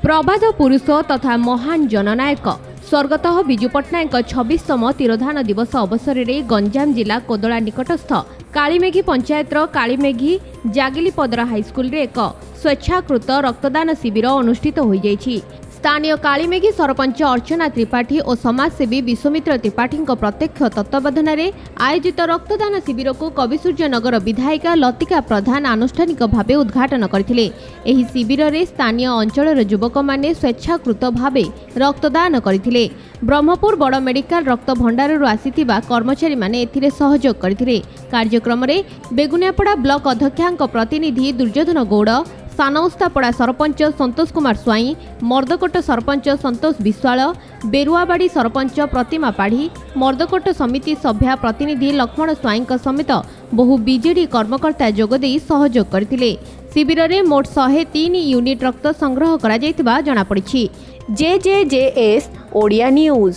प्रबाद पुरुष तथा महान जननायक स्वर्गत विजु पट्टनायक 26तम तिरोधान दिवस अवसर में गंजाम जिला कोदला निकटस्थ कालीमेघी पंचायतर कालीमेघी जागिलीपदर हाईस्कल एक स्वेच्छाकृत रक्तदान शिविर अनुष्ठित हो जाइछि। स्थानीय कालीमेघी सरपंच अर्चना त्रिपाठी और समाजसेवी विश्वमित्र त्रिपाठी प्रत्यक्ष तत्वावधान में आयोजित रक्तदान शिविर को कविसूर्यनगर विधायिका लतिका प्रधान आनुष्ठानिक भाव उद्घाटन करथिले। एही शिविर में स्थानीय अंचल युवक माने स्वेच्छाकृत भाव रक्तदान करथिले। ब्रह्मपुर बड़ मेडिकल रक्त भंडार आसीथिबा कर्मचारी माने एथिरे सहयोग करथिले। कार्यक्रम में बेगुनियापड़ा ब्लॉक अध्यक्षांक प्रतिनिधि दुर्योधन गौड़, सानौस्तापड़ा सरपंच संतोष कुमार स्वाई, मर्दकोट सरपंच संतोष विश्वाल, बेरुआबाड़ी सरपंच प्रतिमा पाढ़ी, मर्दकोट समिति सभ्या प्रतिनिधि लक्ष्मण स्वाई समेत बहु बीजेडी कर्मकर्ता जोगदे सहयोग करथिले। शिविर में मोट 103 यूनिट रक्त संग्रह करा जायतिबा जणापड़िछि। JJJS Odia news.